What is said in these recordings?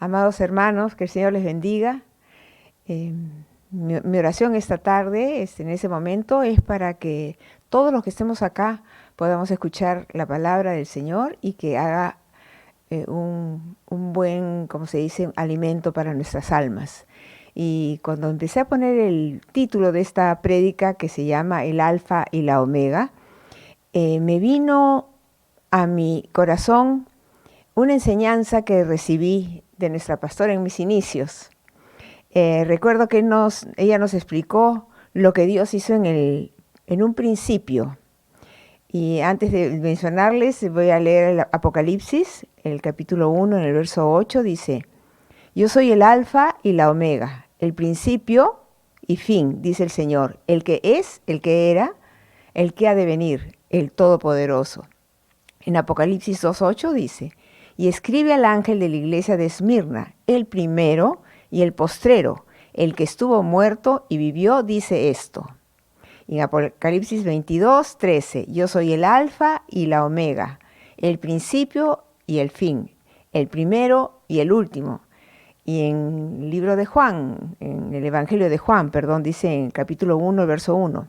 Amados hermanos, que el Señor les bendiga. Eh, mi oración esta tarde, en ese momento, es para que todos los que estemos acá podamos escuchar la palabra del Señor y que haga un buen, como se dice, alimento para nuestras almas. Y cuando empecé a poner el título de esta prédica, que se llama El Alfa y la Omega, me vino a mi corazón una enseñanza que recibí de nuestra pastora en mis inicios. Recuerdo que ella nos explicó lo que Dios hizo en un principio. Y antes de mencionarles, voy a leer el Apocalipsis, el capítulo 1, en el verso 8, dice: Yo soy el Alfa y la Omega, el principio y fin, dice el Señor, el que es, el que era, el que ha de venir, el Todopoderoso. En Apocalipsis 2:8 dice: Y escribe al ángel de la iglesia de Esmirna, el primero y el postrero, el que estuvo muerto y vivió, dice esto. Y en Apocalipsis 22:13, Yo soy el Alfa y la Omega, el principio y el fin, el primero y el último. Y en el libro de Juan, en el Evangelio de Juan, dice en capítulo 1, verso 1,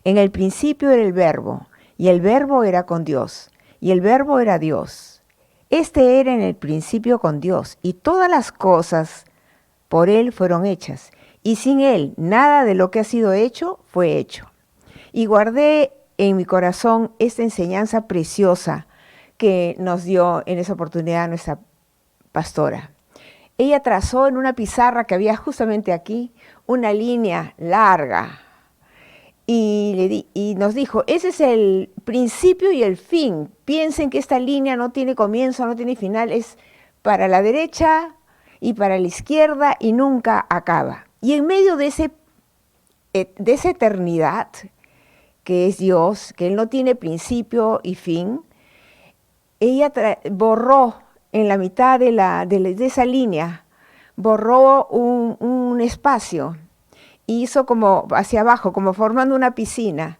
En el principio era el Verbo, y el Verbo era con Dios, y el Verbo era Dios. Este era en el principio con Dios, y todas las cosas por Él fueron hechas, y sin Él nada de lo que ha sido hecho fue hecho. Y guardé en mi corazón esta enseñanza preciosa que nos dio en esa oportunidad nuestra pastora. Ella trazó en una pizarra que había justamente aquí una línea larga, y nos dijo, ese es el principio y el fin. Piensen que esta línea no tiene comienzo, no tiene final, es para la derecha y para la izquierda y nunca acaba. Y en medio de esa eternidad, que es Dios, que Él no tiene principio y fin, ella borró en la mitad de esa línea, borró un espacio, hizo como hacia abajo, como formando una piscina,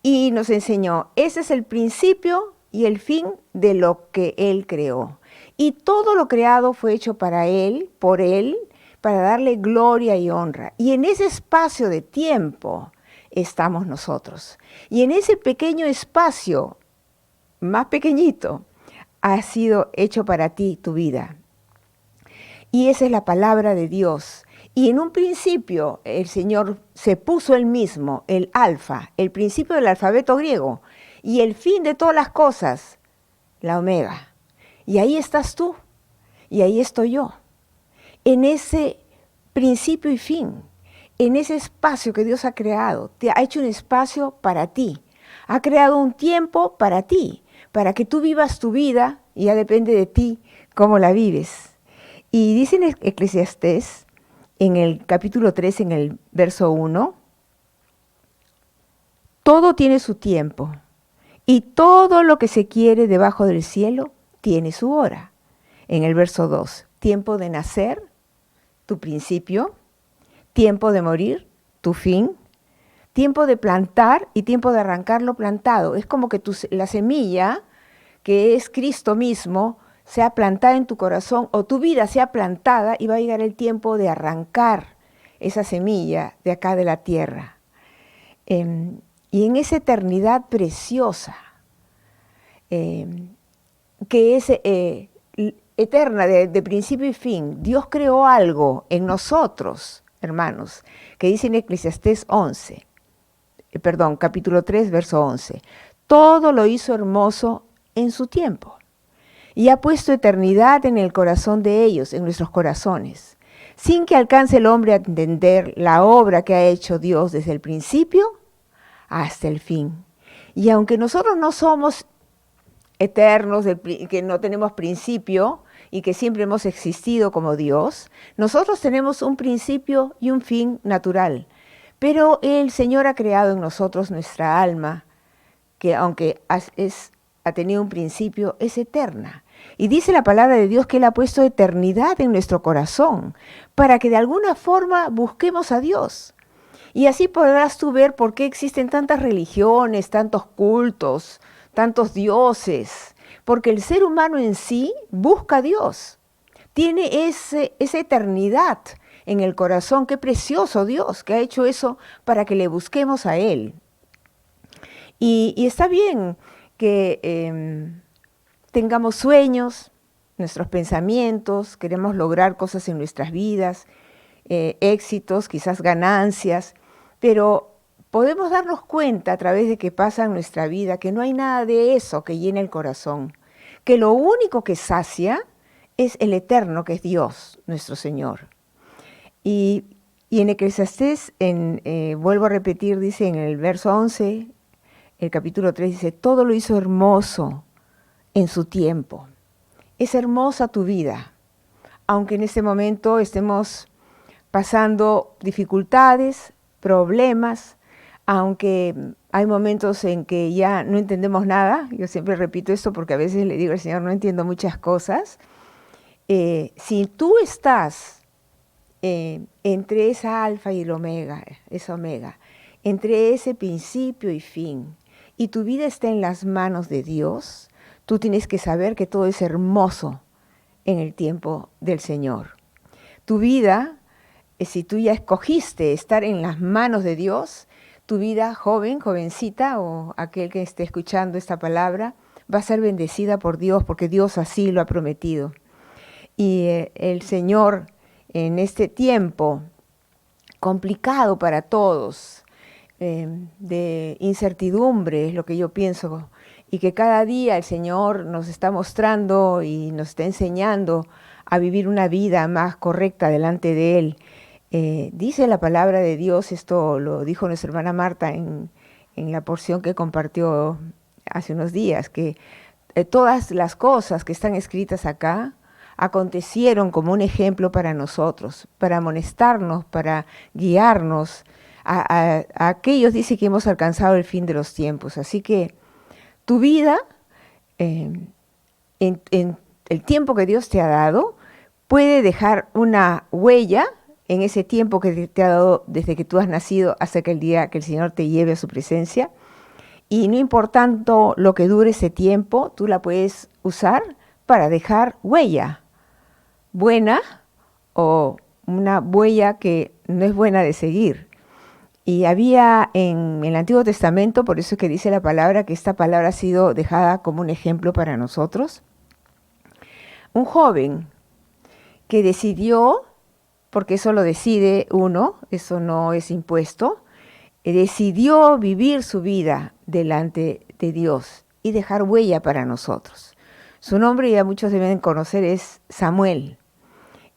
y nos enseñó, ese es el principio y el fin de lo que Él creó. Y todo lo creado fue hecho para Él, por Él, para darle gloria y honra. Y en ese espacio de tiempo estamos nosotros. Y en ese pequeño espacio, más pequeñito, ha sido hecho para ti tu vida. Y esa es la palabra de Dios. Y en un principio el Señor se puso Él mismo, el alfa, el principio del alfabeto griego, y el fin de todas las cosas, la omega. Y ahí estás tú, y ahí estoy yo, en ese principio y fin, en ese espacio que Dios ha creado. Te ha hecho un espacio para ti, ha creado un tiempo para ti, para que tú vivas tu vida, y ya depende de ti cómo la vives. Y dice en Eclesiastés, en el capítulo 3, en el verso 1, todo tiene su tiempo, y todo lo que se quiere debajo del cielo tiene su hora. En el verso 2, tiempo de nacer, tu principio, tiempo de morir, tu fin, tiempo de plantar y tiempo de arrancar lo plantado. Es como que la semilla, que es Cristo mismo, sea plantada en tu corazón, o tu vida sea plantada, y va a llegar el tiempo de arrancar esa semilla de acá de la tierra. Y en esa eternidad preciosa, que es eterna, de principio y fin, Dios creó algo en nosotros, hermanos, que dice en Eclesiastés capítulo 3, verso 11. Todo lo hizo hermoso en su tiempo. Y ha puesto eternidad en el corazón de ellos, en nuestros corazones, sin que alcance el hombre a entender la obra que ha hecho Dios desde el principio hasta el fin. Y aunque nosotros no somos eternos, que no tenemos principio y que siempre hemos existido como Dios, nosotros tenemos un principio y un fin natural. Pero el Señor ha creado en nosotros nuestra alma, que aunque ha tenido un principio, es eterna. Y dice la palabra de Dios que Él ha puesto eternidad en nuestro corazón para que de alguna forma busquemos a Dios. Y así podrás tú ver por qué existen tantas religiones, tantos cultos, tantos dioses. Porque el ser humano en sí busca a Dios. tiene esa eternidad en el corazón. Qué precioso Dios que ha hecho eso para que le busquemos a Él. Y está bien que tengamos sueños, nuestros pensamientos, queremos lograr cosas en nuestras vidas, éxitos, quizás ganancias, pero podemos darnos cuenta a través de que pasa en nuestra vida que no hay nada de eso que llene el corazón, que lo único que sacia es el eterno, que es Dios, nuestro Señor. Y en Eclesiastés, vuelvo a repetir, dice en el verso 11, el capítulo 3, dice, todo lo hizo hermoso en su tiempo. Es hermosa tu vida, aunque en este momento estemos pasando dificultades, problemas, aunque hay momentos en que ya no entendemos nada. Yo siempre repito esto porque a veces le digo al Señor, no entiendo muchas cosas. Si tú estás entre esa alfa y el omega, esa omega, entre ese principio y fin, y tu vida está en las manos de Dios, tú tienes que saber que todo es hermoso en el tiempo del Señor. Tu vida, si tú ya escogiste estar en las manos de Dios, tu vida, joven, jovencita, o aquel que esté escuchando esta palabra, va a ser bendecida por Dios, porque Dios así lo ha prometido. Y el Señor, en este tiempo complicado para todos, de incertidumbre, es lo que yo pienso, y que cada día el Señor nos está mostrando y nos está enseñando a vivir una vida más correcta delante de Él. Dice la palabra de Dios, esto lo dijo nuestra hermana Marta en la porción que compartió hace unos días, que todas las cosas que están escritas acá acontecieron como un ejemplo para nosotros, para amonestarnos, para guiarnos a aquellos, dice, que hemos alcanzado el fin de los tiempos. Así que tu vida, en el tiempo que Dios te ha dado, puede dejar una huella en ese tiempo que te ha dado desde que tú has nacido hasta que el día que el Señor te lleve a su presencia. Y no importando lo que dure ese tiempo, tú la puedes usar para dejar huella buena o una huella que no es buena de seguir. Y había en el Antiguo Testamento, por eso es que dice la palabra, que esta palabra ha sido dejada como un ejemplo para nosotros, un joven que decidió, porque eso lo decide uno, eso no es impuesto, decidió vivir su vida delante de Dios y dejar huella para nosotros. Su nombre, ya muchos deben conocer, es Samuel.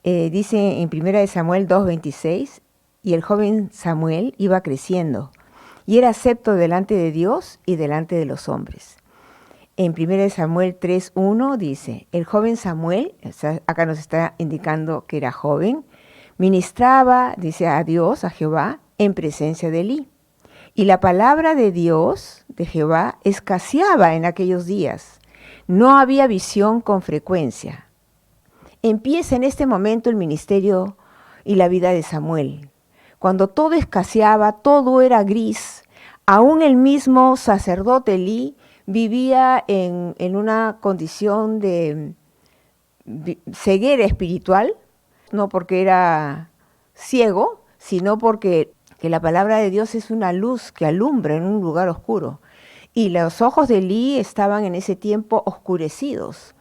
Dice en 1 Samuel 2:26, y el joven Samuel iba creciendo y era acepto delante de Dios y delante de los hombres. En 1 Samuel 3:1 dice, el joven Samuel, acá nos está indicando que era joven, ministraba, dice, a Dios, a Jehová, en presencia de Elí. Y la palabra de Dios, de Jehová, escaseaba en aquellos días. No había visión con frecuencia. Empieza en este momento el ministerio y la vida de Samuel. Cuando todo escaseaba, todo era gris, aún el mismo sacerdote Elí vivía en una condición de ceguera espiritual, no porque era ciego, sino porque que la palabra de Dios es una luz que alumbra en un lugar oscuro. Y los ojos de Elí estaban en ese tiempo oscurecidos.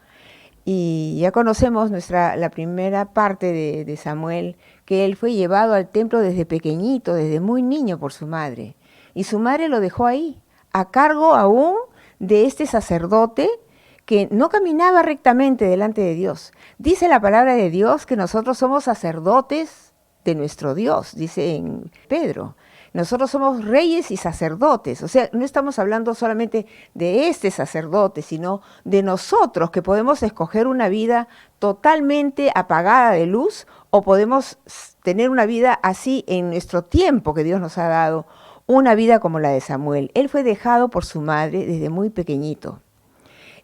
Y ya conocemos la primera parte de Samuel, que él fue llevado al templo desde pequeñito, desde muy niño por su madre. Y su madre lo dejó ahí, a cargo aún de este sacerdote que no caminaba rectamente delante de Dios. Dice la palabra de Dios que nosotros somos sacerdotes de nuestro Dios, dice en Pedro. Nosotros somos reyes y sacerdotes, o sea, no estamos hablando solamente de este sacerdote, sino de nosotros, que podemos escoger una vida totalmente apagada de luz o podemos tener una vida así en nuestro tiempo que Dios nos ha dado, una vida como la de Samuel. Él fue dejado por su madre desde muy pequeñito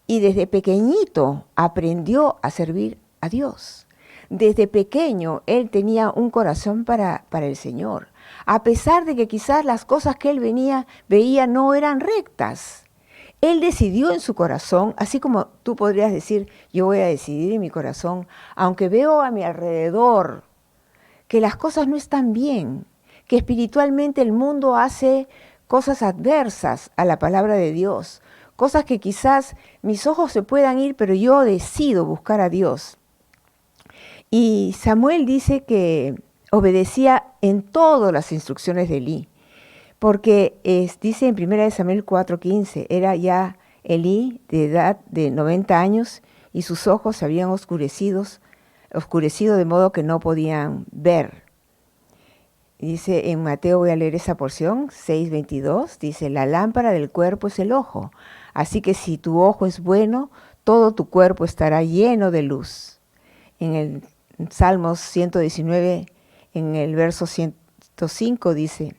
y desde pequeñito aprendió a servir a Dios. Desde pequeño él tenía un corazón para el Señor, a pesar de que quizás las cosas que él veía no eran rectas. Él decidió en su corazón, así como tú podrías decir, yo voy a decidir en mi corazón, aunque veo a mi alrededor que las cosas no están bien, que espiritualmente el mundo hace cosas adversas a la palabra de Dios, cosas que quizás mis ojos se puedan ir, pero yo decido buscar a Dios. Y Samuel dice que obedecía en todas las instrucciones de Elí, porque dice en 1 Samuel 4:15, era ya Elí de edad de 90 años y sus ojos se habían oscurecido de modo que no podían ver. Dice en Mateo, voy a leer esa porción, 6:22, dice, la lámpara del cuerpo es el ojo, así que si tu ojo es bueno, todo tu cuerpo estará lleno de luz. En el Salmos 119, en el verso 105 dice,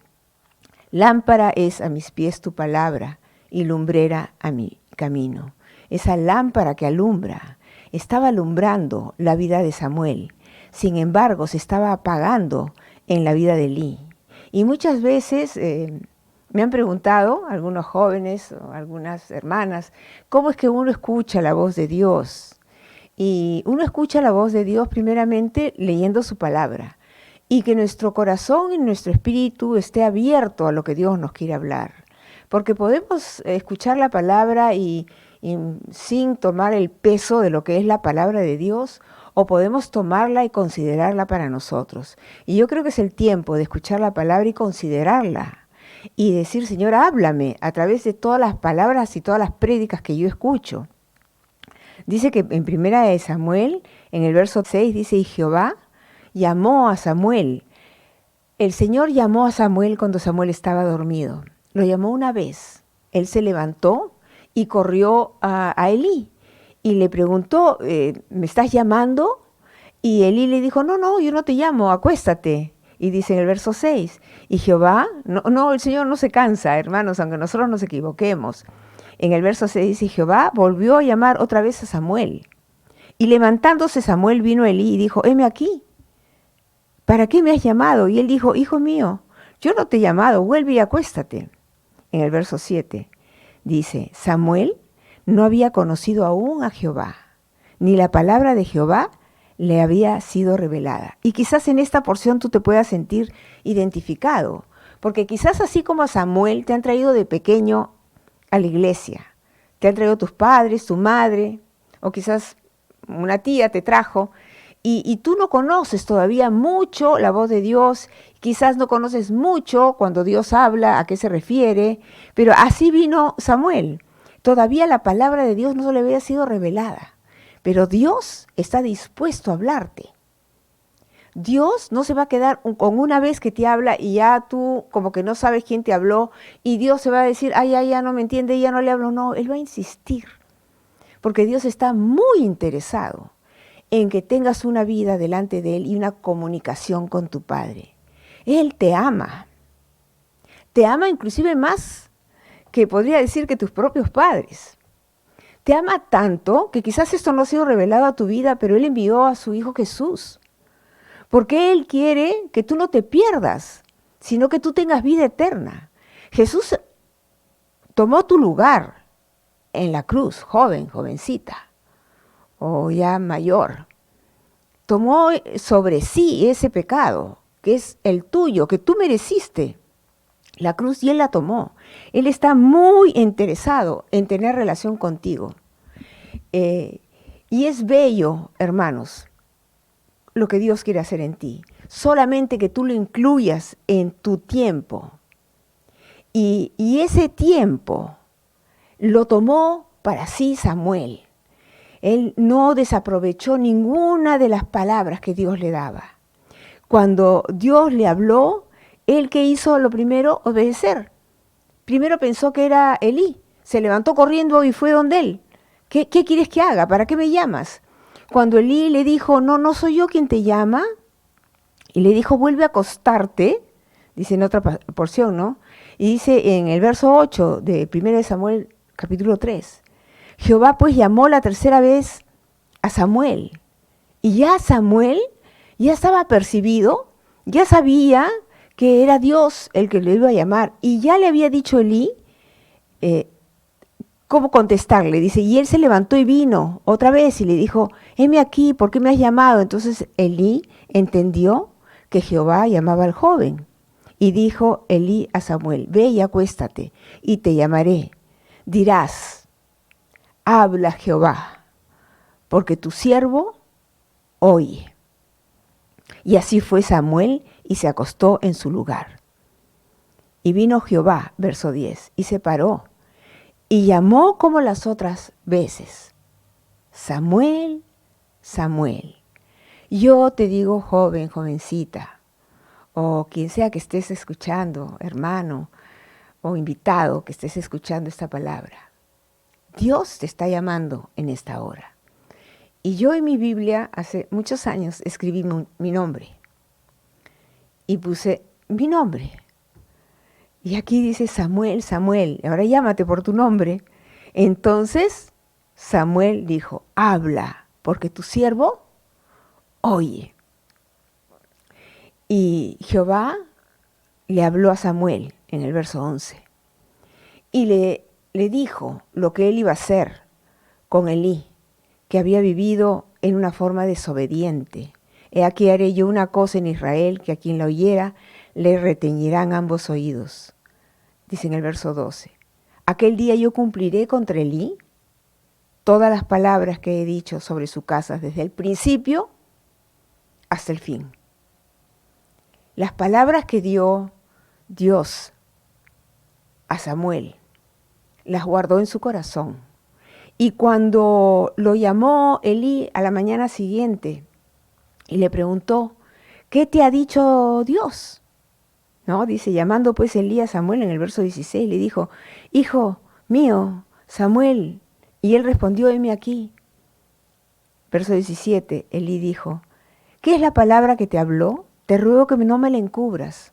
lámpara es a mis pies tu palabra y lumbrera a mi camino. Esa lámpara que alumbra, estaba alumbrando la vida de Samuel. Sin embargo, se estaba apagando en la vida de Elí. Y muchas veces me han preguntado algunos jóvenes o algunas hermanas, ¿cómo es que uno escucha la voz de Dios? Y uno escucha la voz de Dios primeramente leyendo su palabra. Y que nuestro corazón y nuestro espíritu esté abierto a lo que Dios nos quiere hablar. Porque podemos escuchar la palabra y sin tomar el peso de lo que es la palabra de Dios, o podemos tomarla y considerarla para nosotros. Y yo creo que es el tiempo de escuchar la palabra y considerarla. Y decir, Señor, háblame a través de todas las palabras y todas las prédicas que yo escucho. Dice que en 1 Samuel, en el verso 6, dice, y Jehová llamó a Samuel. El Señor llamó a Samuel cuando Samuel estaba dormido. Lo llamó una vez. Él se levantó y corrió a Elí y le preguntó, ¿me estás llamando? Y Elí le dijo, no, yo no te llamo, acuéstate. Y dice en el verso 6, y Jehová, no, el Señor no se cansa, hermanos, aunque nosotros nos equivoquemos. En el verso 6 dice, Jehová volvió a llamar otra vez a Samuel. Y levantándose Samuel vino a Elí y dijo, heme aquí, ¿para qué me has llamado? Y él dijo, hijo mío, yo no te he llamado, vuelve y acuéstate. En el verso 7 dice, Samuel no había conocido aún a Jehová, ni la palabra de Jehová le había sido revelada. Y quizás en esta porción tú te puedas sentir identificado, porque quizás así como a Samuel te han traído de pequeño a la iglesia, te han traído tus padres, tu madre, o quizás una tía te trajo, y tú no conoces todavía mucho la voz de Dios, quizás no conoces mucho cuando Dios habla, a qué se refiere, pero así vino Samuel. Todavía la palabra de Dios no le había sido revelada, pero Dios está dispuesto a hablarte. Dios no se va a quedar con una vez que te habla y ya tú como que no sabes quién te habló y Dios se va a decir, ay, ya no me entiende, ya no le hablo. No, Él va a insistir, porque Dios está muy interesado en que tengas una vida delante de Él y una comunicación con tu Padre. Él te ama inclusive más que podría decir que tus propios padres. Te ama tanto que quizás esto no ha sido revelado a tu vida, pero Él envió a su Hijo Jesús. Porque Él quiere que tú no te pierdas, sino que tú tengas vida eterna. Jesús tomó tu lugar en la cruz, jovencita, o ya mayor. Tomó sobre sí ese pecado, que es el tuyo, que tú mereciste. La cruz, y Él la tomó. Él está muy interesado en tener relación contigo. Y es bello, hermanos, lo que Dios quiere hacer en ti. Solamente que tú lo incluyas en tu tiempo. Y ese tiempo lo tomó para sí Samuel. Él no desaprovechó ninguna de las palabras que Dios le daba. Cuando Dios le habló, ¿él qué hizo? Lo primero, obedecer. Primero pensó que era Elí. Se levantó corriendo y fue donde él. ¿Qué quieres que haga? ¿Para qué me llamas? Cuando Elí le dijo, no soy yo quien te llama, y le dijo, vuelve a acostarte, dice en otra porción, ¿no? Y dice en el verso 8 de 1 Samuel capítulo 3, Jehová pues llamó la tercera vez a Samuel, y ya Samuel ya estaba percibido, ya sabía que era Dios el que le iba a llamar, y ya le había dicho Elí, cómo contestarle. Dice, y él se levantó y vino otra vez y le dijo, heme aquí, ¿por qué me has llamado? Entonces Elí entendió que Jehová llamaba al joven. Y dijo Elí a Samuel, ve y acuéstate, y te llamaré. Dirás, habla Jehová, porque tu siervo oye. Y así fue Samuel y se acostó en su lugar. Y vino Jehová, verso 10, y se paró, y llamó como las otras veces, Samuel, Samuel. Yo te digo, joven, jovencita, o quien sea que estés escuchando, hermano, o invitado que estés escuchando esta palabra. Dios te está llamando en esta hora. Y yo en mi Biblia hace muchos años escribí mi nombre. Y puse mi nombre. Y aquí dice Samuel, Samuel, ahora llámate por tu nombre. Entonces Samuel dijo, habla, porque tu siervo oye. Y Jehová le habló a Samuel en el verso 11. Y le dijo lo que él iba a hacer con Elí, que había vivido en una forma desobediente. He aquí haré yo una cosa en Israel, que a quien la oyera le retañirán ambos oídos. Dice en el verso 12. Aquel día yo cumpliré contra Elí todas las palabras que he dicho sobre su casa desde el principio hasta el fin. Las palabras que dio Dios a Samuel las guardó en su corazón. Y cuando lo llamó Elí a la mañana siguiente y le preguntó, ¿qué te ha dicho Dios? ¿No? Dice, llamando pues Elí a Samuel en el verso 16, le dijo, hijo mío, Samuel. Y él respondió, heme aquí. Verso 17, Elí dijo, ¿qué es la palabra que te habló? Te ruego que no me la encubras.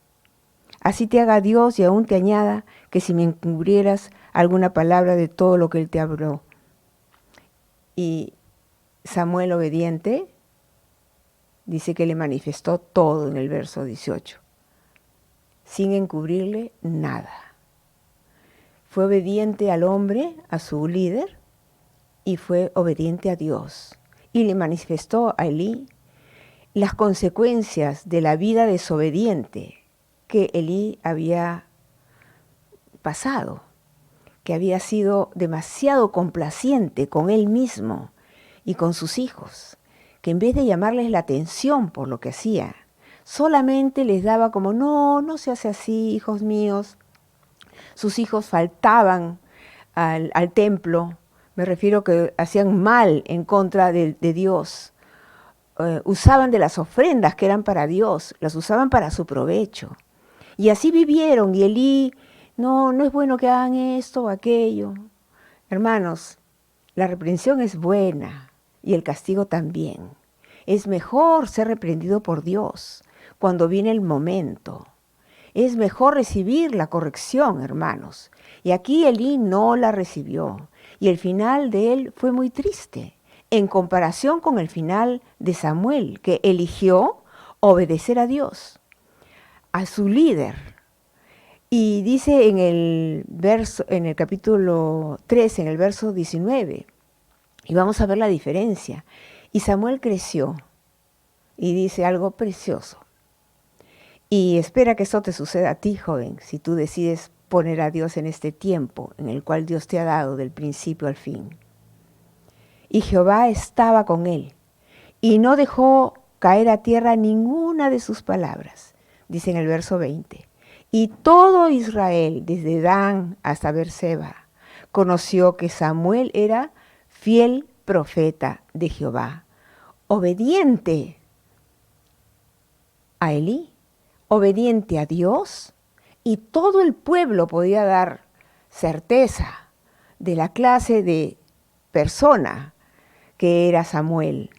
Así te haga Dios y aún te añada que si me encubrieras alguna palabra de todo lo que él te habló. Y Samuel obediente dice que le manifestó todo en el verso 18, sin encubrirle nada. Fue obediente al hombre, a su líder, y fue obediente a Dios. Y le manifestó a Elí las consecuencias de la vida desobediente que Elí había pasado, que había sido demasiado complaciente con él mismo y con sus hijos, que en vez de llamarles la atención por lo que hacía, solamente les daba como, no se hace así, hijos míos. Sus hijos faltaban al templo, me refiero que hacían mal en contra de Dios. Usaban de las ofrendas que eran para Dios, las usaban para su provecho. Y así vivieron, y Elí, no es bueno que hagan esto o aquello. Hermanos, la reprensión es buena y el castigo también. Es mejor ser reprendido por Dios cuando viene el momento. Es mejor recibir la corrección, hermanos. Y aquí Elí no la recibió. Y el final de él fue muy triste, en comparación con el final de Samuel, que eligió obedecer a Dios, a su líder. Y dice en el capítulo 3, en el verso 19, y vamos a ver la diferencia. Y Samuel creció, y dice algo precioso. Y espera que eso te suceda a ti, joven, si tú decides poner a Dios en este tiempo en el cual Dios te ha dado del principio al fin. Y Jehová estaba con él, y no dejó caer a tierra ninguna de sus palabras, dice en el verso 20. Y todo Israel, desde Dan hasta Beerseba, conoció que Samuel era fiel profeta de Jehová, obediente a Elí, obediente a Dios, y todo el pueblo podía dar certeza de la clase de persona que era Samuel.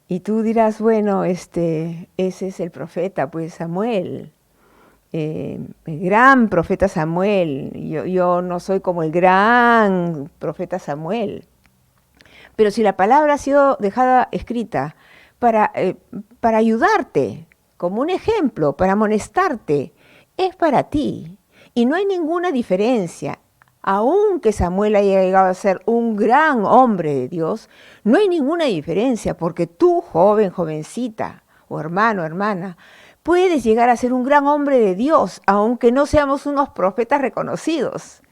Y tú dirás, bueno, ese es el profeta, pues Samuel, el gran profeta Samuel. Yo no soy como el gran profeta Samuel. Pero si la palabra ha sido dejada escrita para ayudarte, como un ejemplo, para amonestarte, es para ti. Y no hay ninguna diferencia. aunque Samuel haya llegado a ser un gran hombre de Dios, no hay ninguna diferencia, porque tú, joven, jovencita, o hermano, hermana, puedes llegar a ser un gran hombre de Dios, aunque no seamos unos profetas reconocidos.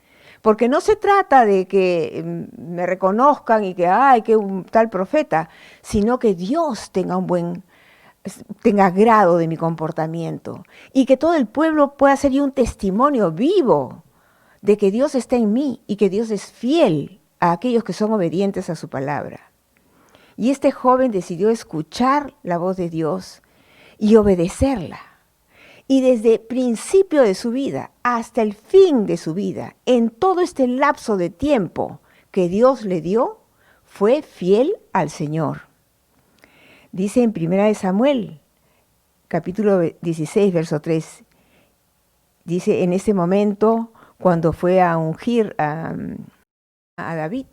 Porque no se trata de que me reconozcan y que, ay, que un tal profeta, sino que Dios tenga grado de mi comportamiento y que todo el pueblo pueda ser un testimonio vivo de que Dios está en mí y que Dios es fiel a aquellos que son obedientes a su palabra. Y este joven decidió escuchar la voz de Dios y obedecerla. Y desde el principio de su vida hasta el fin de su vida, en todo este lapso de tiempo que Dios le dio, fue fiel al Señor. Dice en 1 Samuel, capítulo 16, verso 3, dice, en ese momento, cuando fue a ungir a David,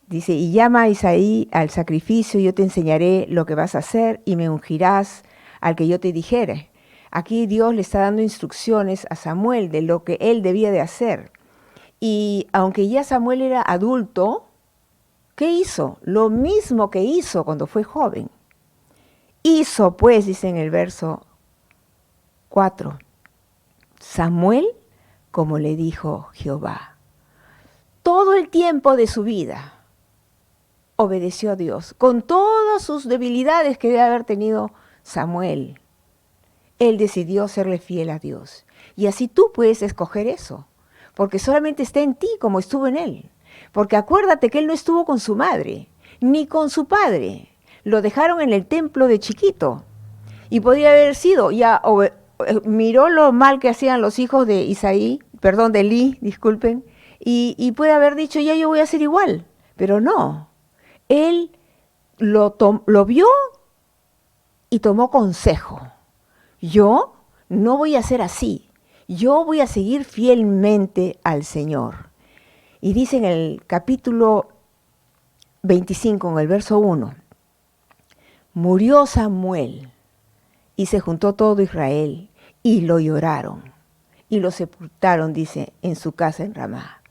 dice, y llama a Isaí al sacrificio, yo te enseñaré lo que vas a hacer y me ungirás al que yo te dijere. Aquí Dios le está dando instrucciones a Samuel de lo que él debía de hacer. Y aunque ya Samuel era adulto, ¿qué hizo? Lo mismo que hizo cuando fue joven. Hizo, pues, dice en el verso 4, Samuel como le dijo Jehová. Todo el tiempo de su vida obedeció a Dios, con todas sus debilidades que debe haber tenido Samuel. Él decidió serle fiel a Dios. Y así tú puedes escoger eso, porque solamente está en ti como estuvo en él. Porque acuérdate que él no estuvo con su madre, ni con su padre. Lo dejaron en el templo de chiquito. Y podría haber sido, miró lo mal que hacían los hijos de de Elí, disculpen, y puede haber dicho, ya yo voy a hacer igual. Pero no, él lo vio y tomó consejo. Yo no voy a ser así, yo voy a seguir fielmente al Señor. Y dice en el capítulo 25, en el verso 1, murió Samuel y se juntó todo Israel y lo lloraron y lo sepultaron, dice, en su casa en Ramá.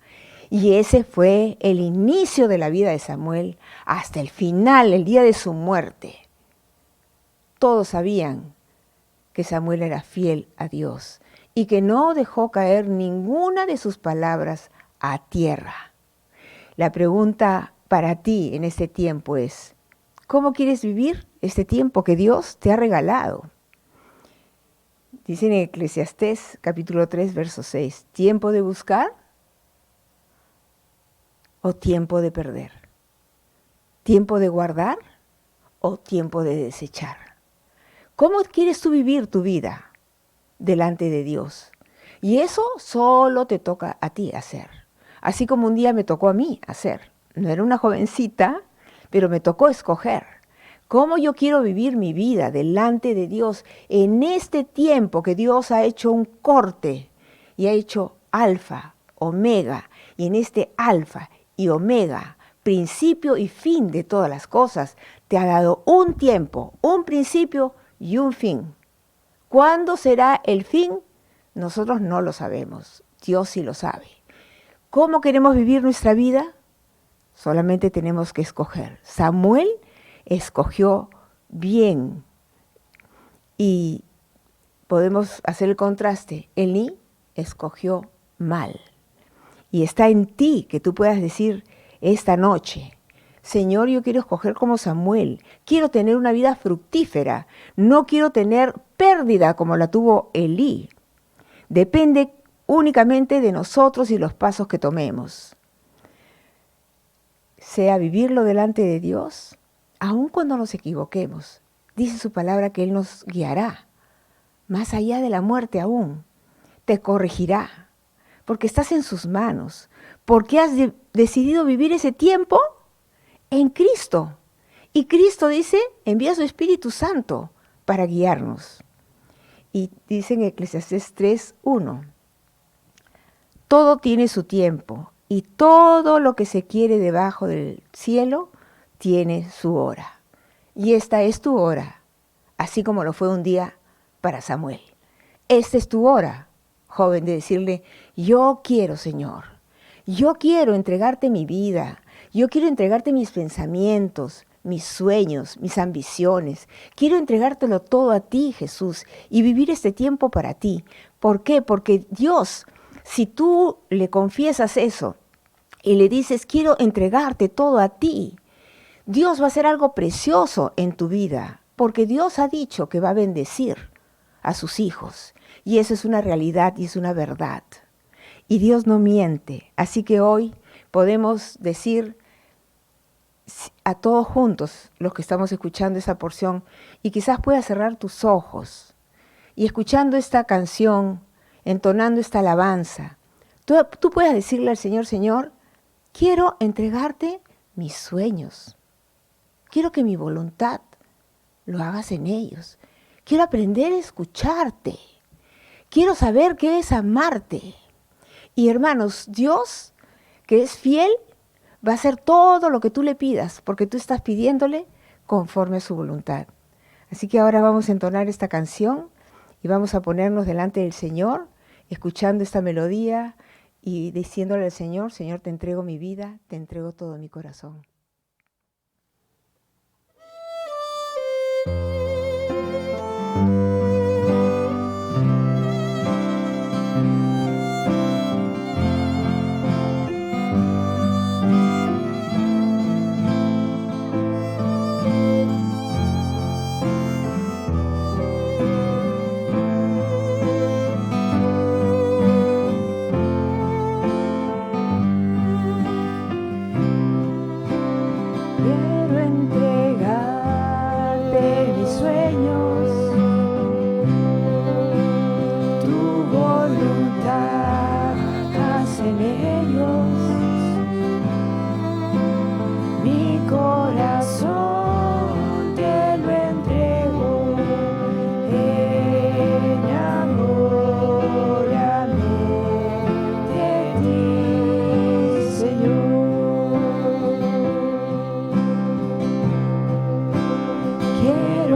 Y ese fue el inicio de la vida de Samuel hasta el final, el día de su muerte. Todos sabían que Samuel era fiel a Dios y que no dejó caer ninguna de sus palabras a tierra. La pregunta para ti en este tiempo es, ¿cómo quieres vivir este tiempo que Dios te ha regalado? Dice en Eclesiastés capítulo 3, verso 6, ¿tiempo de buscar o tiempo de perder? ¿Tiempo de guardar o tiempo de desechar? ¿Cómo quieres tú vivir tu vida delante de Dios? Y eso solo te toca a ti hacer. Así como un día me tocó a mí hacer. No era una jovencita, pero me tocó escoger. ¿Cómo yo quiero vivir mi vida delante de Dios en este tiempo que Dios ha hecho un corte y ha hecho alfa, omega, y en este alfa y omega, principio y fin de todas las cosas, te ha dado un tiempo, un principio y un fin? ¿Cuándo será el fin? Nosotros no lo sabemos, Dios sí lo sabe. ¿Cómo queremos vivir nuestra vida? Solamente tenemos que escoger. Samuel escogió bien y podemos hacer el contraste. Elí escogió mal. Y está en ti que tú puedas decir esta noche, Señor, yo quiero escoger como Samuel, quiero tener una vida fructífera, no quiero tener pérdida como la tuvo Elí. Depende únicamente de nosotros y los pasos que tomemos. Sea vivirlo delante de Dios, aun cuando nos equivoquemos. Dice su palabra que Él nos guiará, más allá de la muerte aún. Te corregirá, porque estás en sus manos, porque has decidido vivir ese tiempo en Cristo. Y Cristo dice, envía su Espíritu Santo para guiarnos. Y dice en Eclesiastés 3:1, todo tiene su tiempo y todo lo que se quiere debajo del cielo tiene su hora. Y esta es tu hora, así como lo fue un día para Samuel. Esta es tu hora, joven, de decirle, yo quiero, Señor, Yo quiero entregarte mi vida, yo quiero entregarte mis pensamientos, mis sueños, mis ambiciones. Quiero entregártelo todo a ti, Jesús, y vivir este tiempo para ti. ¿Por qué? Porque Dios, si tú le confiesas eso y le dices, quiero entregarte todo a ti, Dios va a hacer algo precioso en tu vida, porque Dios ha dicho que va a bendecir a sus hijos. Y eso es una realidad y es una verdad. Y Dios no miente. Así que hoy podemos decir a todos juntos, los que estamos escuchando esa porción, y quizás puedas cerrar tus ojos, y escuchando esta canción, entonando esta alabanza, tú puedas decirle al Señor, Señor, quiero entregarte mis sueños. Quiero que mi voluntad lo hagas en ellos. Quiero aprender a escucharte. Quiero saber qué es amarte. Y hermanos, Dios, que es fiel, va a hacer todo lo que tú le pidas, porque tú estás pidiéndole conforme a su voluntad. Así que ahora vamos a entonar esta canción y vamos a ponernos delante del Señor, escuchando esta melodía y diciéndole al Señor, Señor, te entrego mi vida, te entrego todo mi corazón.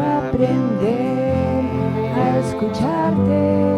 Aprender a escucharte.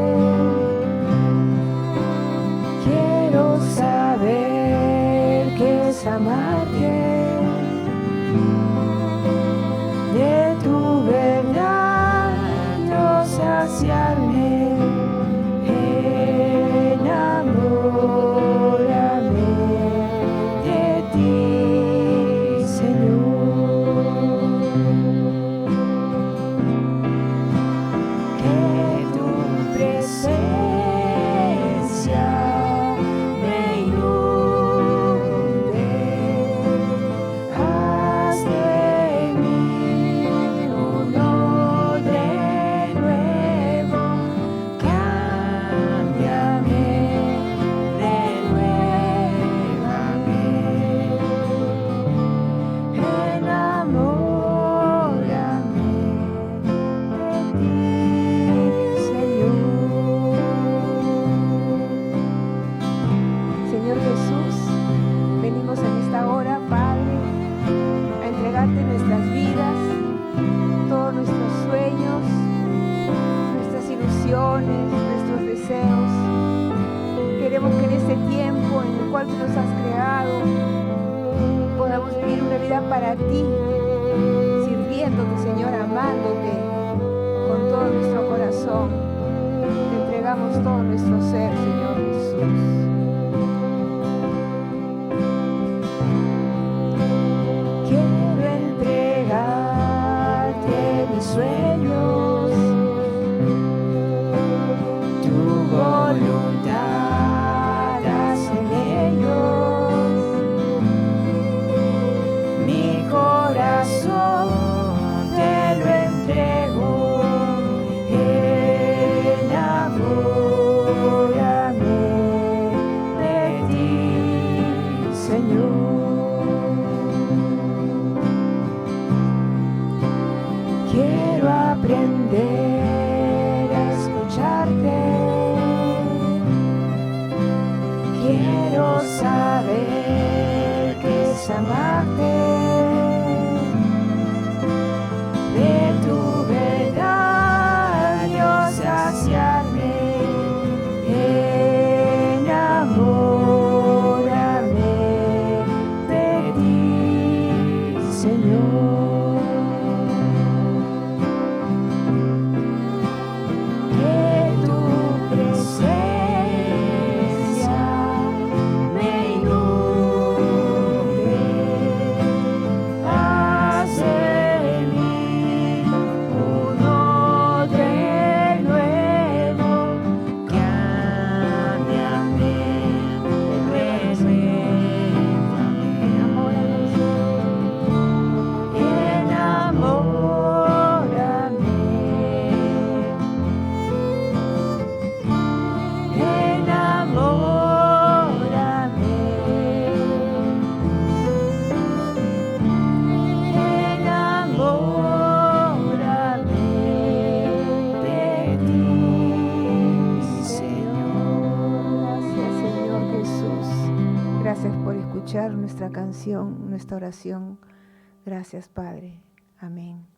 Gracias por escuchar nuestra canción, nuestra oración. Gracias, Padre. Amén.